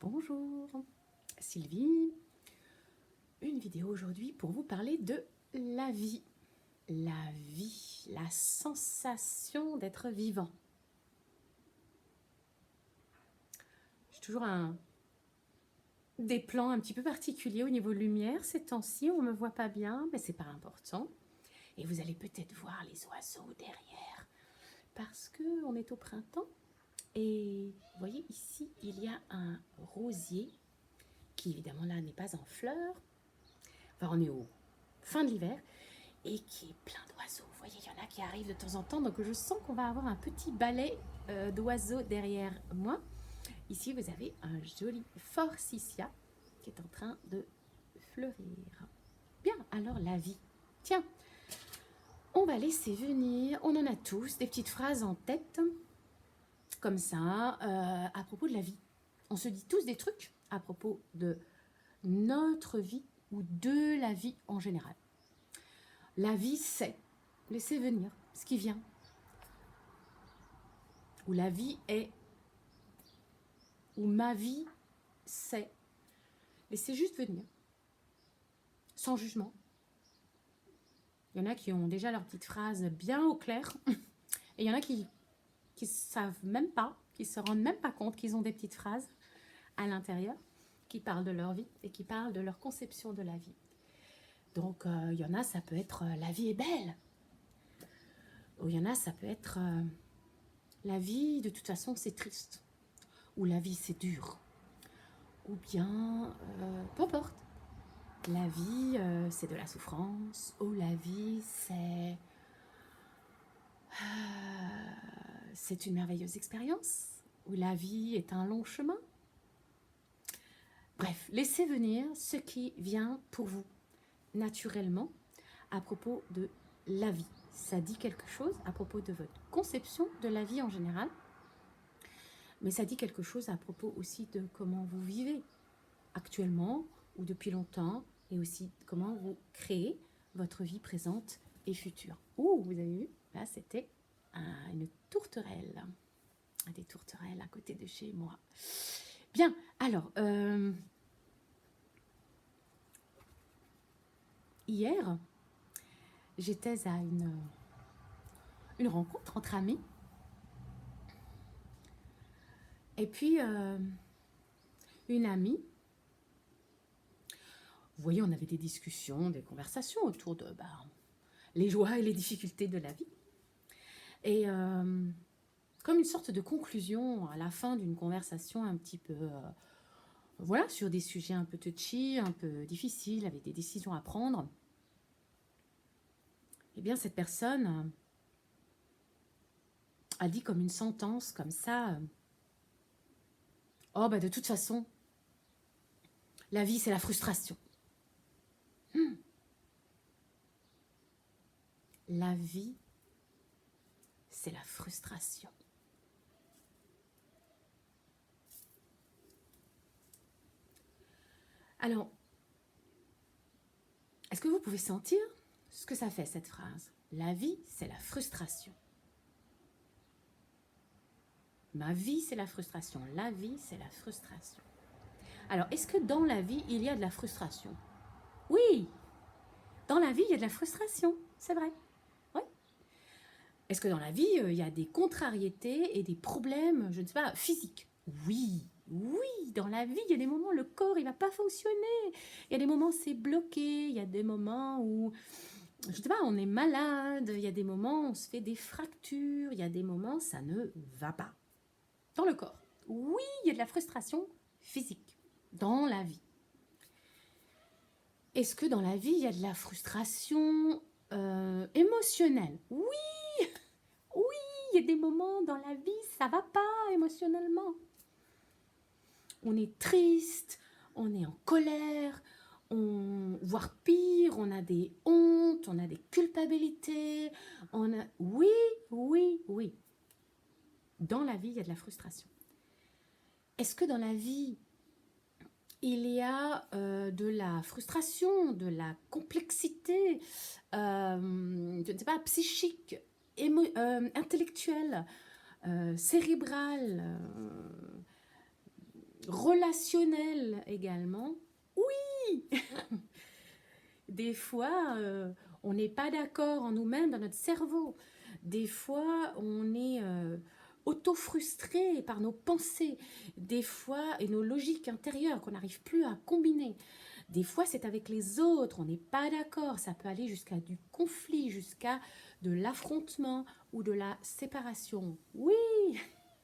Bonjour, Sylvie. Une vidéo aujourd'hui pour vous parler de la vie. La vie, la sensation d'être vivant. J'ai toujours des plans un petit peu particuliers au niveau de lumière. Ces temps-ci, on ne me voit pas bien, mais c'est pas important. Et vous allez peut-être voir les oiseaux derrière, parce qu'on est au printemps. Et vous voyez ici, il y a un rosier qui évidemment là n'est pas en fleurs. Enfin, on est au fin de l'hiver et qui est plein d'oiseaux. Vous voyez, il y en a qui arrivent de temps en temps, donc je sens qu'on va avoir un petit balai d'oiseaux derrière moi. Ici, vous avez un joli forsythia qui est en train de fleurir. Bien, alors la vie. Tiens, on va laisser venir, on en a tous des petites phrases en tête, comme ça, à propos de la vie. On se dit tous des trucs à propos de notre vie ou de la vie en général. La vie, c'est laisser venir ce qui vient. Ou la vie est, ou ma vie, c'est. Laissez juste venir, sans jugement. Il y en a qui ont déjà leur petite phrase bien au clair, et il y en a qui savent même pas, qui se rendent même pas compte qu'ils ont des petites phrases à l'intérieur, qui parlent de leur vie et qui parlent de leur conception de la vie. Donc, il y en a, ça peut être la vie est belle. Ou il y en a, ça peut être la vie, de toute façon, c'est triste. Ou la vie, c'est dur. Ou bien, peu importe. La vie, c'est de la souffrance. Ou la vie, c'est une merveilleuse expérience. Ou la vie est un long chemin. Bref, laissez venir ce qui vient pour vous, naturellement, à propos de la vie. Ça dit quelque chose à propos de votre conception de la vie en général, mais ça dit quelque chose à propos aussi de comment vous vivez actuellement ou depuis longtemps, et aussi comment vous créez votre vie présente et future. Ouh, vous avez vu, là c'était une tourterelle, des tourterelles à côté de chez moi. Bien, alors, hier, j'étais à une rencontre entre amis, et puis une amie. Vous voyez, on avait des discussions, des conversations autour de les joies et les difficultés de la vie. Et comme une sorte de conclusion à la fin d'une conversation un petit peu, voilà, sur des sujets un peu touchy, un peu difficiles, avec des décisions à prendre, eh bien cette personne a dit comme une sentence, comme ça, oh de toute façon, la vie c'est la frustration. La vie, c'est la frustration. Alors, est-ce que vous pouvez sentir ce que ça fait, cette phrase? La vie, c'est la frustration. Ma vie, c'est la frustration. La vie, c'est la frustration. Alors, est-ce que dans la vie, il y a de la frustration? Oui, dans la vie, il y a de la frustration, c'est vrai. Oui. Est-ce que dans la vie, il y a des contrariétés et des problèmes, je ne sais pas, physiques? Oui, oui, dans la vie, il y a des moments où le corps, il ne va pas fonctionner. Il y a des moments où c'est bloqué, il y a des moments où, je ne sais pas, on est malade, il y a des moments où on se fait des fractures, il y a des moments où ça ne va pas. Dans le corps. Oui, il y a de la frustration physique dans la vie. Est-ce que dans la vie, il y a de la frustration émotionnelle? Oui, oui, il y a des moments dans la vie, ça va pas émotionnellement. On est triste, on est en colère, voire pire, on a des hontes, on a des culpabilités, oui, oui, oui. Dans la vie, il y a de la frustration. Est-ce que dans la vie, il y a de la frustration, de la complexité, je ne sais pas, psychique, intellectuelle, cérébrale, relationnel également. Oui. Des fois, on n'est pas d'accord en nous-mêmes, dans notre cerveau. Des fois, on est auto-frustré par nos pensées. Des fois, et nos logiques intérieures qu'on n'arrive plus à combiner. Des fois, c'est avec les autres, on n'est pas d'accord. Ça peut aller jusqu'à du conflit, jusqu'à de l'affrontement ou de la séparation. Oui,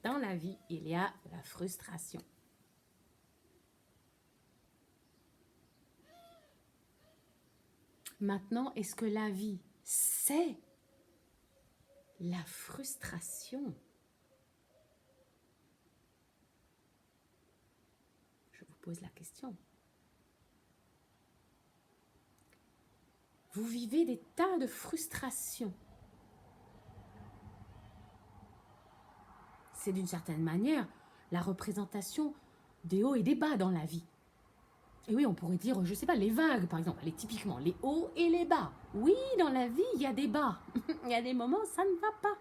dans la vie, il y a la frustration. Maintenant, est-ce que la vie, c'est la frustration? Je vous pose la question. Vous vivez des tas de frustrations. C'est d'une certaine manière la représentation des hauts et des bas dans la vie. Et oui, on pourrait dire, je ne sais pas, les vagues, par exemple. Allez, typiquement, les hauts et les bas. Oui, dans la vie, il y a des bas. Il y a des moments, ça ne va pas.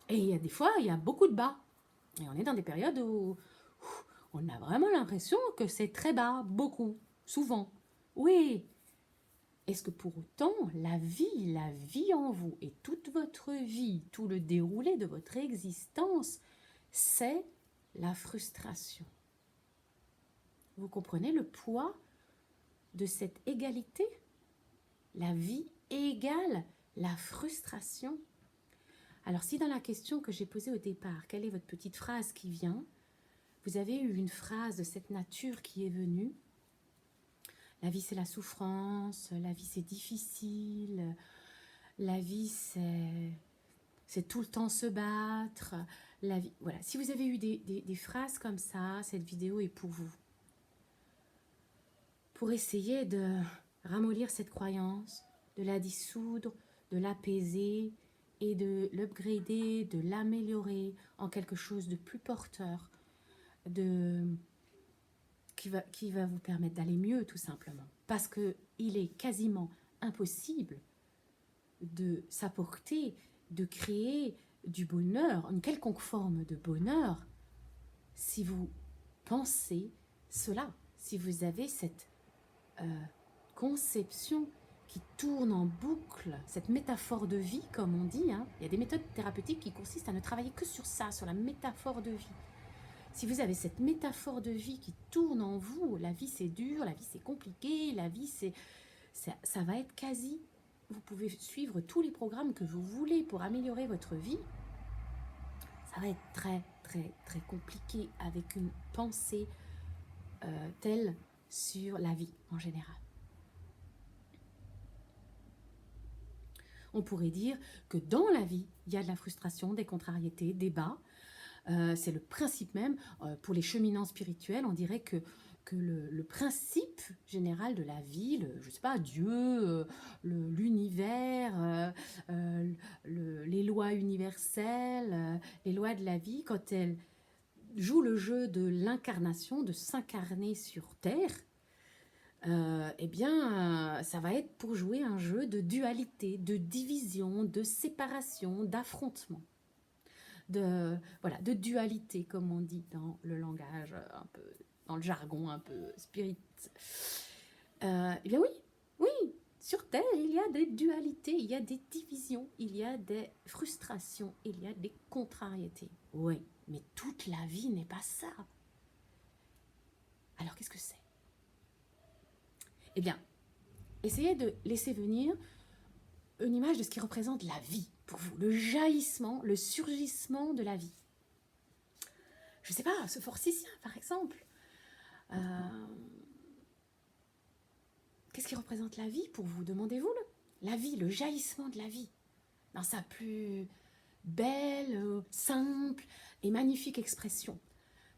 Et il y a des fois, il y a beaucoup de bas. Et on est dans des périodes où on a vraiment l'impression que c'est très bas, beaucoup, souvent. Oui. Est-ce que pour autant, la vie en vous et toute votre vie, tout le déroulé de votre existence, c'est la frustration? Vous comprenez le poids de cette égalité? La vie égale la frustration. Alors si dans la question que j'ai posée au départ, quelle est votre petite phrase qui vient, vous avez eu une phrase de cette nature qui est venue. La vie c'est la souffrance, la vie c'est difficile, la vie c'est tout le temps se battre, la vie... Voilà, si vous avez eu des phrases comme ça, cette vidéo est pour vous. Pour essayer de ramollir cette croyance, de la dissoudre, de l'apaiser et de l'upgrader, de l'améliorer en quelque chose de plus porteur, qui va vous permettre d'aller mieux tout simplement. Parce qu'il est quasiment impossible de s'apporter, de créer du bonheur, une quelconque forme de bonheur, si vous pensez cela, si vous avez cette conception qui tourne en boucle, cette métaphore de vie, comme on dit. Il y a des méthodes thérapeutiques qui consistent à ne travailler que sur ça, sur la métaphore de vie. Si vous avez cette métaphore de vie qui tourne en vous, la vie c'est dur, la vie c'est compliqué, la vie ça va être quasi... Vous pouvez suivre tous les programmes que vous voulez pour améliorer votre vie. Ça va être très, très, très compliqué avec une pensée telle sur la vie en général. On pourrait dire que dans la vie, il y a de la frustration, des contrariétés, des bas. C'est le principe même. Pour les cheminants spirituels, on dirait que le principe général de la vie, je ne sais pas, Dieu, l'univers, les lois universelles, les lois de la vie, quand elles jouent le jeu de l'incarnation, de s'incarner sur Terre, eh bien, ça va être pour jouer un jeu de dualité, de division, de séparation, d'affrontement, de dualité, comme on dit dans le langage un peu, dans le jargon un peu spirit. Eh bien oui, sur Terre, il y a des dualités, il y a des divisions, il y a des frustrations, il y a des contrariétés. Oui, mais toute la vie n'est pas ça. Alors, qu'est-ce que c'est ? Eh bien, essayez de laisser venir une image de ce qui représente la vie pour vous, le jaillissement, le surgissement de la vie. Je ne sais pas, ce forsythien par exemple. Qu'est-ce qui représente la vie pour vous ? Demandez-vous la vie, le jaillissement de la vie, dans sa plus belle, simple et magnifique expression.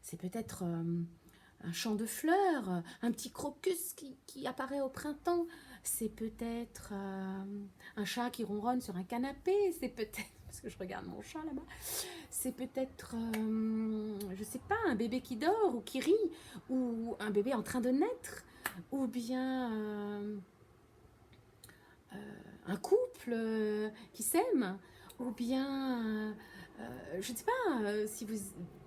C'est peut-être un champ de fleurs, un petit crocus qui apparaît au printemps. C'est peut-être un chat qui ronronne sur un canapé. C'est peut-être, parce que je regarde mon chat là-bas, c'est peut-être, je sais pas, un bébé qui dort ou qui rit, ou un bébé en train de naître, ou bien un couple qui s'aime, ou bien je ne sais pas si vous...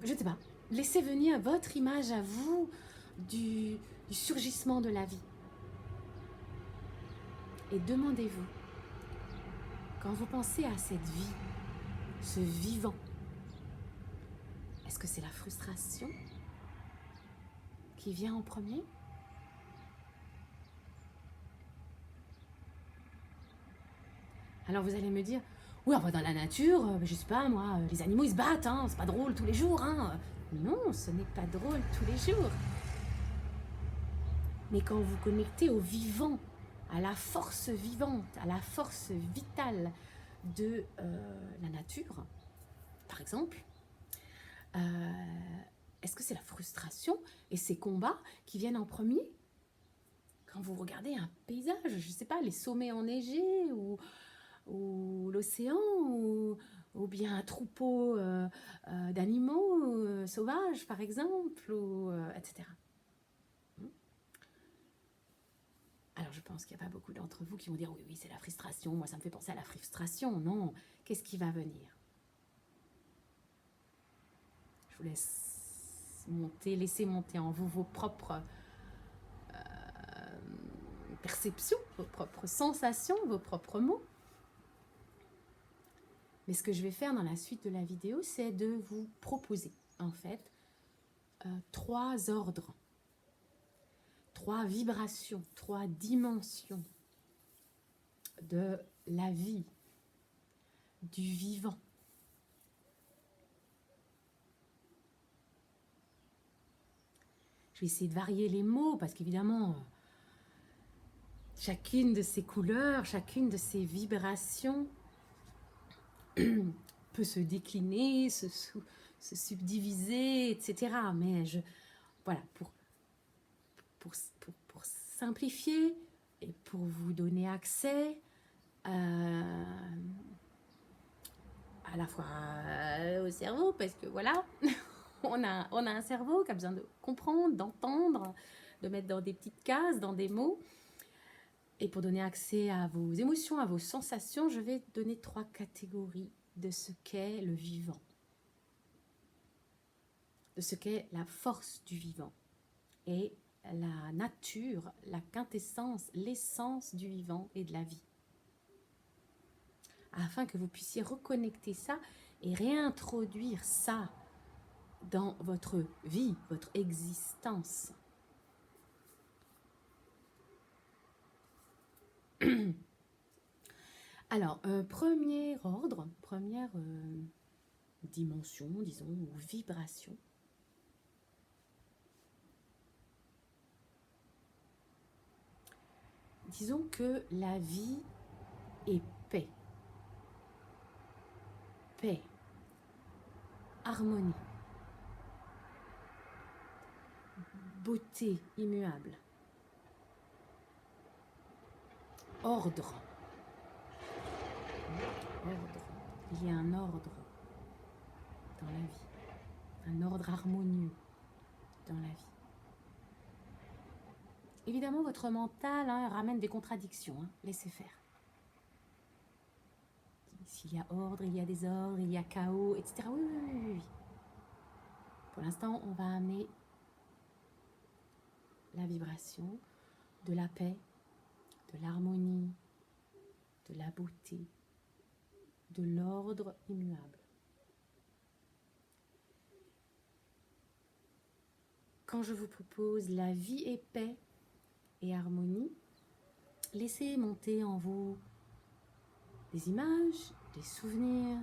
Je ne sais pas. Laissez venir votre image à vous du surgissement de la vie. Et demandez-vous, quand vous pensez à cette vie, ce vivant, est-ce que c'est la frustration qui vient en premier? Alors vous allez me dire, oui, dans la nature, je sais pas moi, les animaux ils se battent, hein, c'est pas drôle tous les jours. Hein. Non, ce n'est pas drôle tous les jours. Mais quand vous connectez au vivant, à la force vivante, à la force vitale de la nature, par exemple, est-ce que c'est la frustration et ces combats qui viennent en premier? Quand vous regardez un paysage, je ne sais pas, les sommets enneigés ou l'océan ou bien un troupeau d'animaux sauvages, par exemple, etc. Alors, je pense qu'il n'y a pas beaucoup d'entre vous qui vont dire oui, c'est la frustration. Moi, ça me fait penser à la frustration. Non, qu'est-ce qui va venir? Je vous laisser monter en vous vos propres perceptions, vos propres sensations, vos propres mots. Mais ce que je vais faire dans la suite de la vidéo, c'est de vous proposer, en fait, 3 ordres, 3 vibrations, 3 dimensions de la vie, du vivant. Je vais essayer de varier les mots parce qu'évidemment, chacune de ces couleurs, chacune de ces vibrations peut se décliner, se subdiviser, etc. Mais voilà, pour simplifier et pour vous donner accès à la fois au cerveau, parce que voilà, on a un cerveau qui a besoin de comprendre, d'entendre, de mettre dans des petites cases, dans des mots. Et pour donner accès à vos émotions, à vos sensations, je vais donner 3 catégories de ce qu'est le vivant, de ce qu'est la force du vivant et la nature, la quintessence, l'essence du vivant et de la vie. Afin que vous puissiez reconnecter ça et réintroduire ça dans votre vie, votre existence. Alors, premier ordre, première dimension, disons, ou vibration. Disons que la vie est paix. Paix, harmonie, beauté immuable, ordre. Il y a un ordre dans la vie, un ordre harmonieux dans la vie. Évidemment, votre mental ramène des contradictions, laissez faire. S'il y a ordre, il y a désordre, il y a chaos, etc. Oui. Pour l'instant, on va amener la vibration de la paix, de l'harmonie, de la beauté, de l'ordre immuable. Quand je vous propose la vie et paix et harmonie, laissez monter en vous des images, des souvenirs,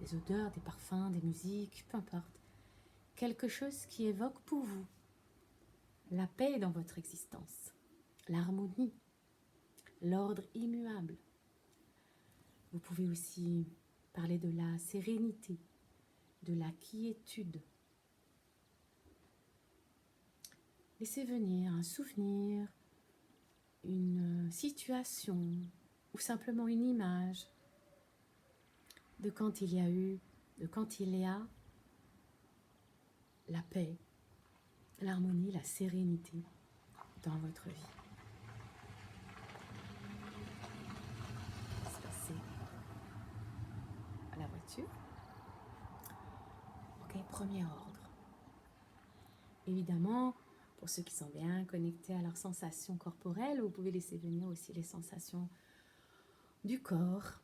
des odeurs, des parfums, des musiques, peu importe. Quelque chose qui évoque pour vous la paix dans votre existence, l'harmonie, l'ordre immuable. Vous pouvez aussi parler de la sérénité, de la quiétude. Laissez venir un souvenir, une situation ou simplement une image de quand il y a eu, de quand il y a la paix, l'harmonie, la sérénité dans votre vie. Se passer à la voiture. premier ordre. Évidemment, pour ceux qui sont bien connectés à leurs sensations corporelles, vous pouvez laisser venir aussi les sensations du corps.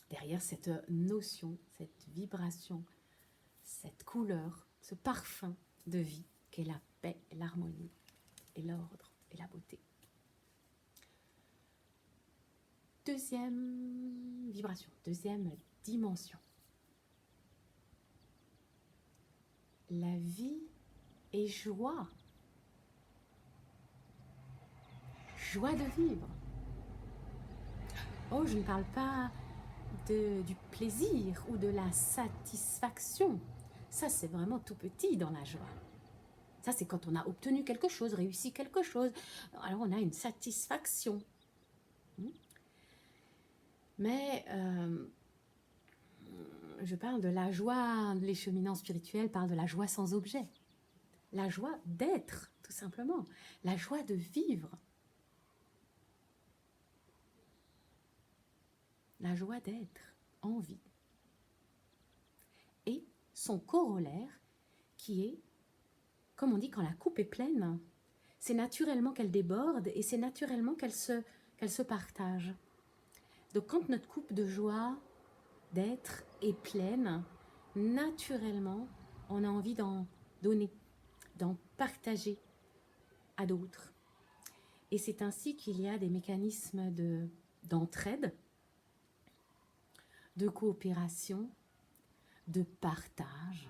Derrière cette notion, cette vibration, cette couleur, ce parfum de vie qu'est la paix, l'harmonie et l'ordre et la beauté. Deuxième vibration, deuxième dimension. La vie est joie. Joie de vivre. Oh, je ne parle pas du plaisir ou de la satisfaction. Ça, c'est vraiment tout petit dans la joie. Ça, c'est quand on a obtenu quelque chose, réussi quelque chose. Alors, on a une satisfaction. Mais je parle de la joie, les cheminants spirituels parlent de la joie sans objet. La joie d'être, tout simplement. La joie de vivre. La joie d'être en vie. Et son corollaire qui est, comme on dit, quand la coupe est pleine, c'est naturellement qu'elle déborde et c'est naturellement qu'elle se partage. Donc quand notre coupe de joie d'être est pleine, naturellement, on a envie d'en donner, d'en partager à d'autres. Et c'est ainsi qu'il y a des mécanismes d'entraide, de coopération, de partage.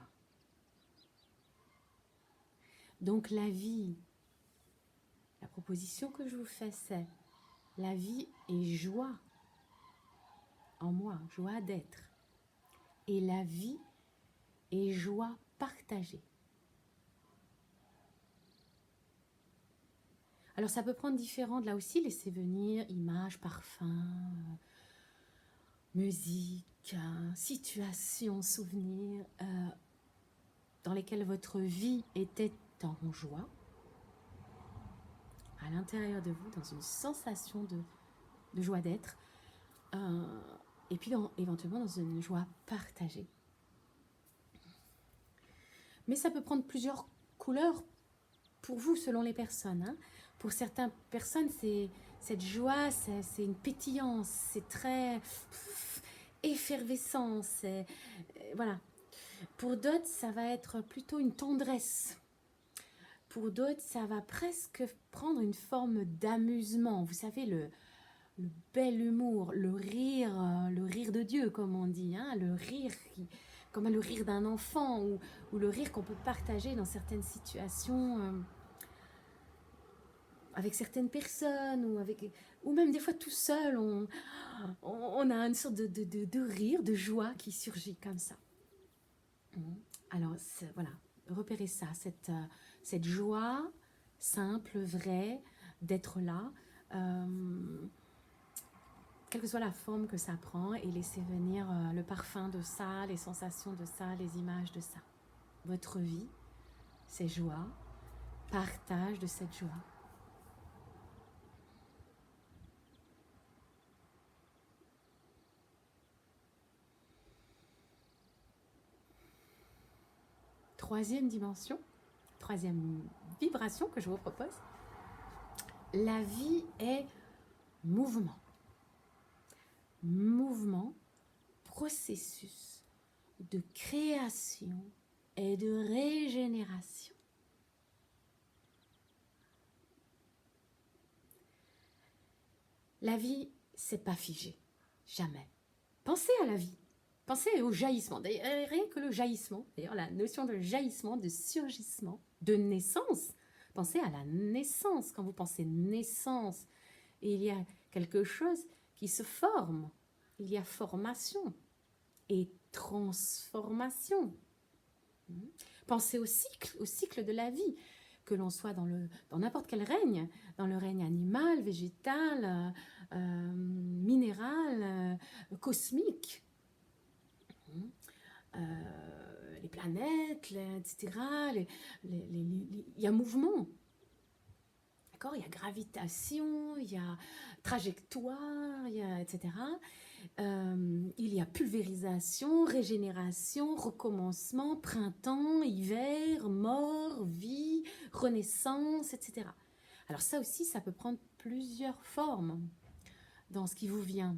Donc la vie, la proposition que je vous fais, c'est la vie est joie en moi, joie d'être. Et la vie est joie partagée. Alors ça peut prendre différentes, là aussi, laissez venir images, parfums, musique, situations, souvenirs dans lesquels votre vie était en joie, à l'intérieur de vous, dans une sensation de joie d'être, et puis éventuellement dans une joie partagée. Mais ça peut prendre plusieurs couleurs pour vous, selon les personnes. Hein. Pour certaines personnes, cette joie, c'est une pétillance, c'est très effervescent. Voilà. Pour d'autres, ça va être plutôt une tendresse. Pour d'autres, ça va presque prendre une forme d'amusement. Vous savez, le bel humour, le rire de Dieu, comme on dit, hein, le rire comme le rire d'un enfant ou le rire qu'on peut partager dans certaines situations avec certaines personnes ou même des fois tout seul, on a une sorte de rire, de joie qui surgit comme ça. Alors voilà, repérez ça, cette joie simple, vraie, d'être là, quelle que soit la forme que ça prend, et laissez venir le parfum de ça, les sensations de ça, les images de ça. Votre vie, c'est joie, partage de cette joie. Troisième dimension, troisième vibration que je vous propose, la vie est mouvement. Mouvement, processus de création et de régénération. La vie, c'est pas figé, jamais. Pensez à la vie, pensez au jaillissement. D'ailleurs, rien que le jaillissement, d'ailleurs la notion de jaillissement, de surgissement, de naissance. Pensez à la naissance. Quand vous pensez naissance, il y a quelque chose qui se forme. Il y a formation et transformation. Pensez au cycle de la vie, que l'on soit dans n'importe quel règne, dans le règne animal, végétal, minéral, cosmique. Les planètes, etc. Il y a mouvement. D'accord? Il y a gravitation, il y a trajectoire, il y a, etc. Il y a pulvérisation, régénération, recommencement, printemps, hiver, mort, vie, renaissance, etc. Alors ça aussi, ça peut prendre plusieurs formes dans ce qui vous vient.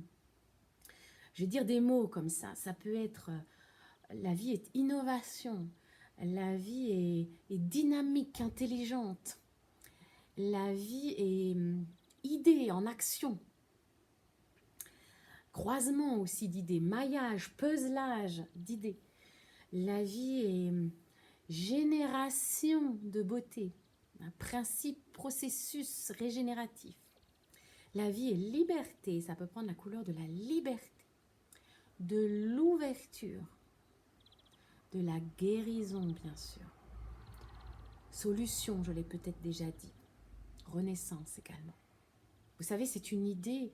Je vais dire des mots comme ça. Ça peut être la vie est innovation, la vie est dynamique, intelligente, la vie est idée en action, croisement aussi d'idées, maillage, puzzlage d'idées. La vie est génération de beauté, un principe, processus régénératif. La vie est liberté, ça peut prendre la couleur de la liberté, de l'ouverture, de la guérison bien sûr. Solution, je l'ai peut-être déjà dit. Renaissance également. Vous savez, c'est une idée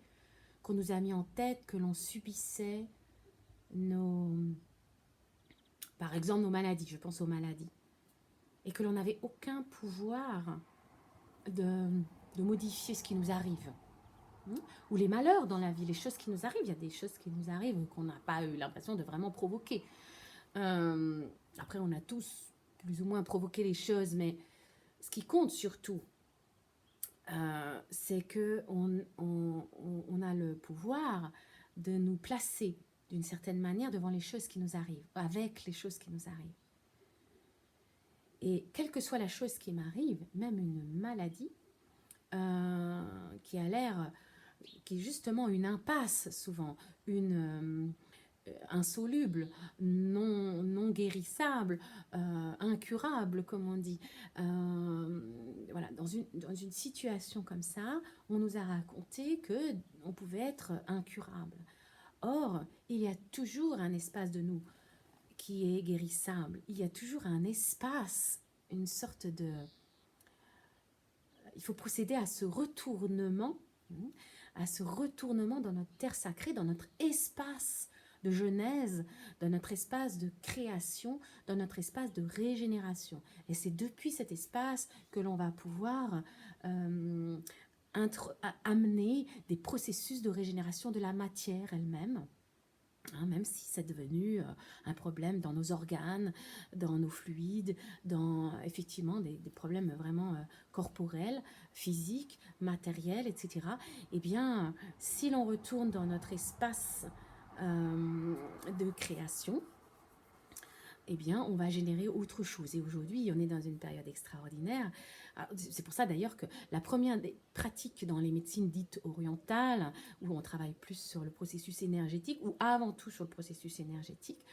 qu'on nous a mis en tête, que l'on subissait par exemple nos maladies, je pense aux maladies, et que l'on n'avait aucun pouvoir de modifier ce qui nous arrive. Ou les malheurs dans la vie, les choses qui nous arrivent. Il y a des choses qui nous arrivent qu'on n'a pas eu l'impression de vraiment provoquer. Après, on a tous plus ou moins provoqué les choses, mais ce qui compte surtout, c'est qu'on a le pouvoir de nous placer d'une certaine manière devant les choses qui nous arrivent, avec les choses qui nous arrivent. Et quelle que soit la chose qui m'arrive, même une maladie, qui a l'air, qui est justement une impasse souvent, une insoluble, non guérissable, incurable, comme on dit. Voilà, dans une situation comme ça, on nous a raconté qu'on pouvait être incurable. Or, il y a toujours un espace de nous qui est guérissable. Il y a toujours un espace, une sorte de... Il faut procéder à ce retournement dans notre terre sacrée, dans notre espace de genèse, dans notre espace de création, dans notre espace de régénération. Et c'est depuis cet espace que l'on va pouvoir amener des processus de régénération de la matière elle-même. Même si c'est devenu un problème dans nos organes, dans nos fluides, dans effectivement des problèmes vraiment corporels, physiques, matériels, etc. Eh bien, si l'on retourne dans notre espace de création, eh bien, on va générer autre chose. Et aujourd'hui, on est dans une période extraordinaire. C'est pour ça d'ailleurs que la première des pratiques dans les médecines dites orientales, où on travaille plus sur le processus énergétique, ou avant tout sur le processus énergétique,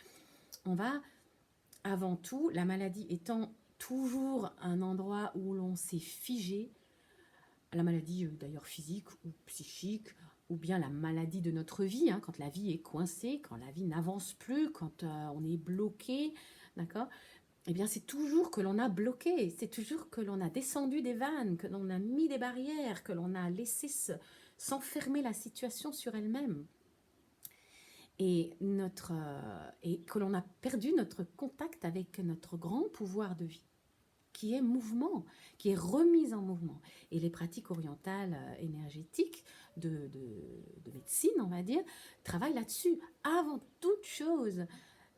on va avant tout, la maladie étant toujours un endroit où l'on s'est figé, la maladie d'ailleurs physique ou psychique, ou bien la maladie de notre vie, quand la vie est coincée, quand la vie n'avance plus, quand on est bloqué, d'accord ? Eh bien, c'est toujours que l'on a bloqué, c'est toujours que l'on a descendu des vannes, que l'on a mis des barrières, que l'on a laissé s'enfermer la situation sur elle-même. Et que l'on a perdu notre contact avec notre grand pouvoir de vie, qui est mouvement, qui est remise en mouvement. Et les pratiques orientales énergétiques de médecine, on va dire, travaillent là-dessus. Avant toute chose,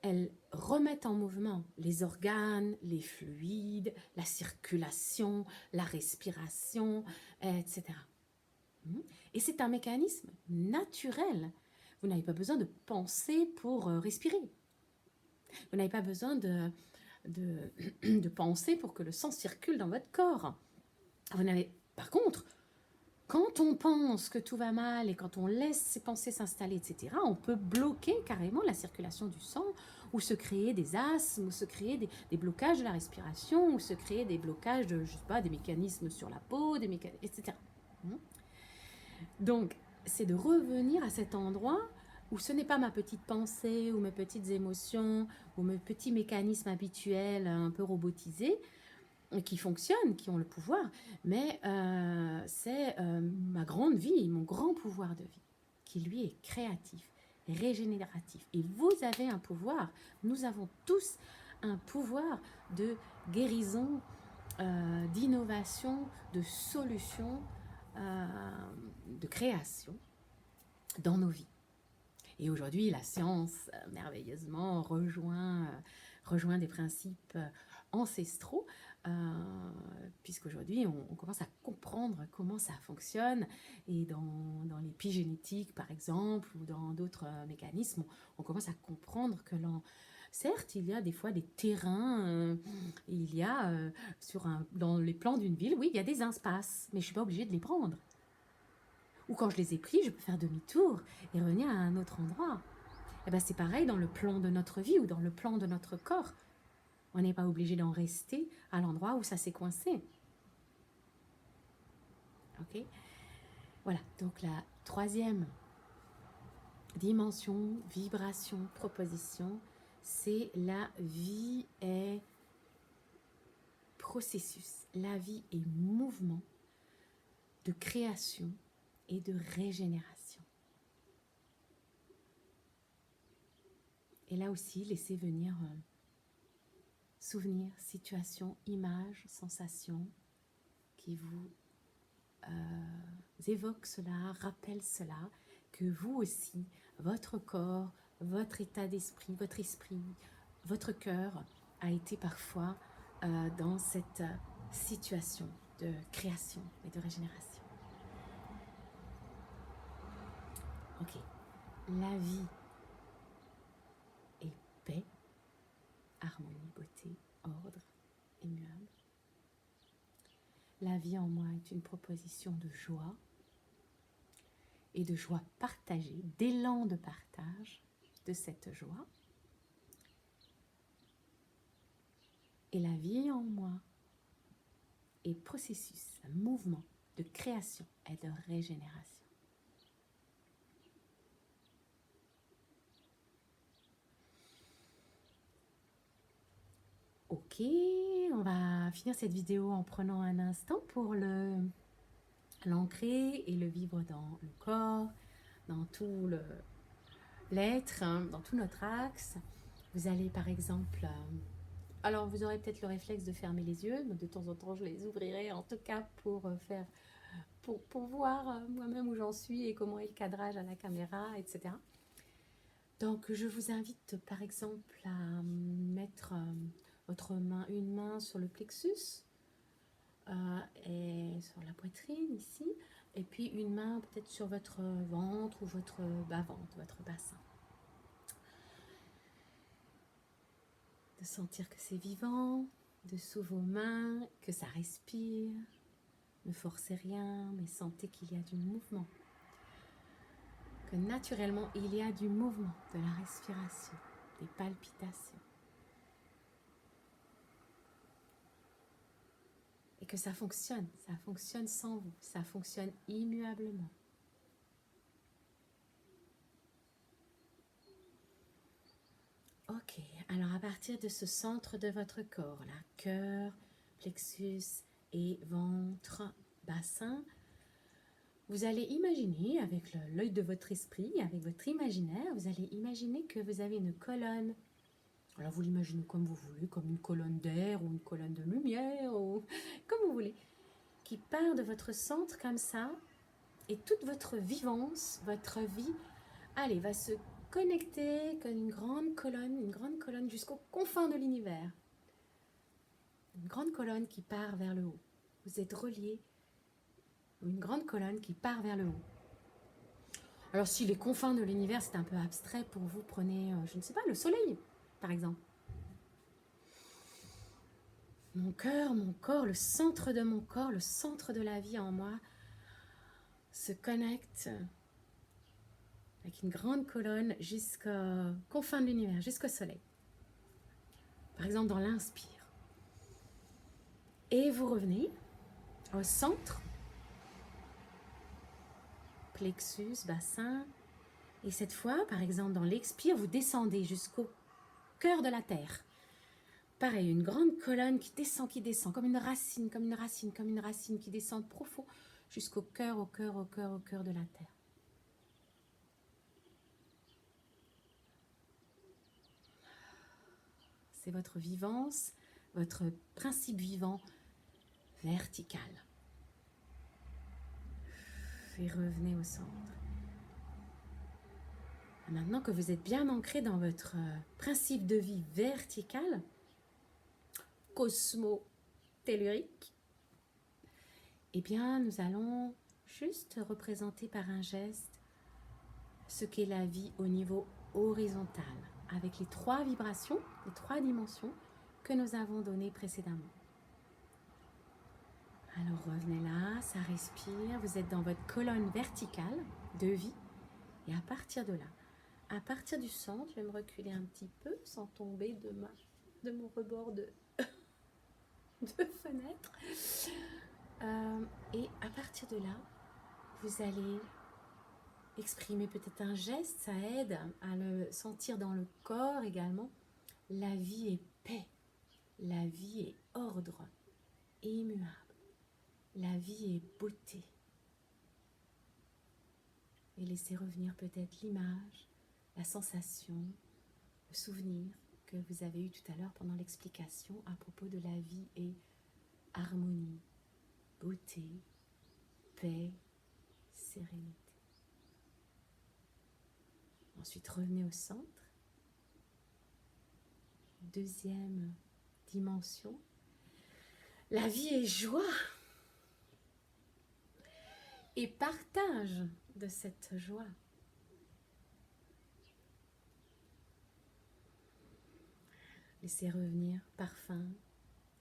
elles remettent en mouvement les organes, les fluides, la circulation, la respiration, etc. Et c'est un mécanisme naturel. Vous n'avez pas besoin de penser pour respirer. Vous n'avez pas besoin de penser pour que le sang circule dans votre corps. Par contre, quand on pense que tout va mal et quand on laisse ces pensées s'installer, etc., on peut bloquer carrément la circulation du sang, ou se créer des asthmes, ou se créer des blocages de la respiration, ou se créer des blocages de, je sais pas, des mécanismes sur la peau, etc. Donc, c'est de revenir à cet endroit où ce n'est pas ma petite pensée, ou mes petites émotions, ou mes petits mécanismes habituels un peu robotisés, qui fonctionnent, qui ont le pouvoir, mais c'est ma grande vie, mon grand pouvoir de vie, qui lui est créatif, régénératif. Et vous avez un pouvoir, nous avons tous un pouvoir de guérison d'innovation, de solutions, de création dans nos vies. Et aujourd'hui, la science, merveilleusement, rejoint des principes ancestraux, puisqu'aujourd'hui, on commence à comprendre comment ça fonctionne. Et dans l'épigénétique, par exemple, ou dans d'autres mécanismes, on commence à comprendre que certes, il y a des fois des terrains, il y a dans les plans d'une ville, oui, il y a des impasses, mais je ne suis pas obligée de les prendre. Ou quand je les ai pris, je peux faire demi-tour et revenir à un autre endroit. Et ben c'est pareil dans le plan de notre vie ou dans le plan de notre corps. On n'est pas obligé d'en rester à l'endroit où ça s'est coincé. Ok ? Voilà, donc la troisième dimension, vibration, proposition, c'est la vie est processus. La vie est mouvement de création et de régénération. Et là aussi, laissez venir souvenirs, situations, images, sensations qui vous évoquent cela, rappellent cela, que vous aussi, votre corps, votre état d'esprit, votre esprit, votre cœur a été parfois dans cette situation de création et de régénération. Ok, la vie est paix, harmonie, beauté, ordre, immuable. La vie en moi est une proposition de joie et de joie partagée, d'élan de partage de cette joie. Et la vie en moi est processus, un mouvement de création et de régénération. Ok, on va finir cette vidéo en prenant un instant pour l'ancrer et le vivre dans le corps, dans tout l'être, dans tout notre axe. Vous allez par exemple, alors vous aurez peut-être le réflexe de fermer les yeux, mais de temps en temps je les ouvrirai en tout cas pour voir moi-même où j'en suis et comment est le cadrage à la caméra, etc. Donc je vous invite par exemple à mettre une main sur le plexus et sur la poitrine ici, et puis une main peut-être sur votre ventre ou votre bas-ventre, votre bassin. De sentir que c'est vivant, dessous vos mains, que ça respire. Ne forcez rien, mais sentez qu'il y a du mouvement. Que naturellement, il y a du mouvement, de la respiration, des palpitations. Et que ça fonctionne sans vous, ça fonctionne immuablement. Ok, alors à partir de ce centre de votre corps, là, cœur, plexus et ventre, bassin, vous allez imaginer, avec l'œil de votre esprit, avec votre imaginaire, vous allez imaginer que vous avez une colonne. Alors vous l'imaginez comme vous voulez, comme une colonne d'air ou une colonne de lumière, ou comme vous voulez, qui part de votre centre comme ça, et toute votre vivance, votre vie, allez, va se connecter comme une grande colonne jusqu'aux confins de l'univers. Une grande colonne qui part vers le haut. Vous êtes reliés. Une grande colonne qui part vers le haut. Alors si les confins de l'univers c'est un peu abstrait pour vous, prenez, je ne sais pas, le soleil par exemple. Mon cœur, mon corps, le centre de mon corps, le centre de la vie en moi se connecte avec une grande colonne jusqu'aux confins de l'univers, jusqu'au soleil. Par exemple dans l'inspire. Et vous revenez au centre, plexus, bassin. Et cette fois, par exemple dans l'expire, vous descendez jusqu'au cœur de la terre. Pareil, une grande colonne qui descend, comme une racine qui descend profond jusqu'au cœur, au cœur de la terre. C'est votre vivance, votre principe vivant verticale. Et revenez au centre. Maintenant que vous êtes bien ancré dans votre principe de vie vertical, cosmo-tellurique, eh bien, nous allons juste représenter par un geste ce qu'est la vie au niveau horizontal, avec les 3 vibrations, les 3 dimensions que nous avons données précédemment. Alors revenez là, ça respire, vous êtes dans votre colonne verticale de vie, et à partir de là, à partir du centre, je vais me reculer un petit peu sans tomber de mon rebord de fenêtre. Et à partir de là, vous allez exprimer peut-être un geste, ça aide à le sentir dans le corps également. La vie est paix, la vie est ordre, immuable, la vie est beauté. Et laissez revenir peut-être l'image, la sensation, le souvenir que vous avez eu tout à l'heure pendant l'explication à propos de la vie et harmonie, beauté, paix, sérénité. Ensuite, revenez au centre. Deuxième dimension. La vie est joie et partage de cette joie. Laissez revenir parfum,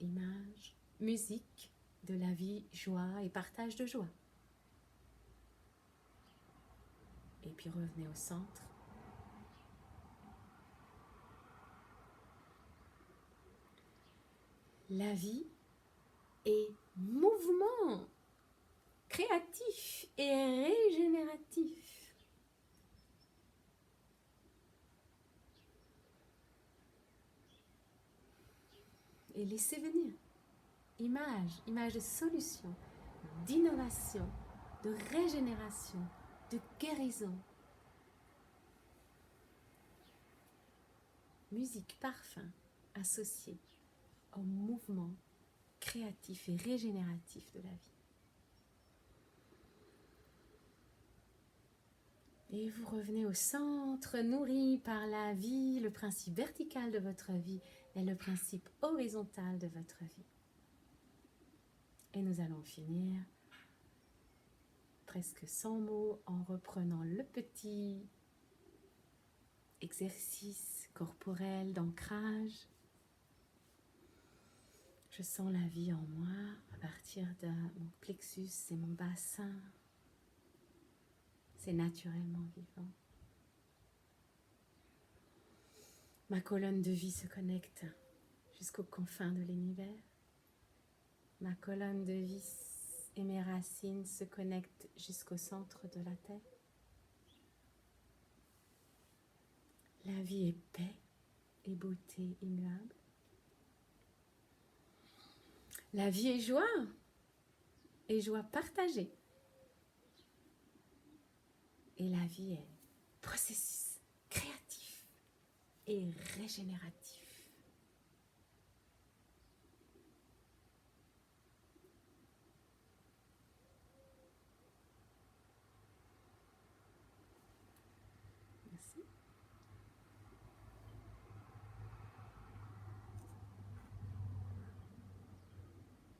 image, musique de la vie, joie et partage de joie. Et puis revenez au centre. La vie est mouvement créatif et régénératif. Et laissez venir image de solution, d'innovation, de régénération, de guérison. Musique, parfum associée au mouvement créatif et régénératif de la vie. Et vous revenez au centre, nourri par la vie, le principe vertical de votre vie et le principe horizontal de votre vie. Et nous allons finir presque sans mots en reprenant le petit exercice corporel d'ancrage. Je sens la vie en moi à partir de mon plexus et mon bassin. C'est naturellement vivant. Ma colonne de vie se connecte jusqu'aux confins de l'univers. Ma colonne de vie et mes racines se connectent jusqu'au centre de la Terre. La vie est paix et beauté immuable. La vie est joie partagée. Et la vie est processus créatif et régénératif.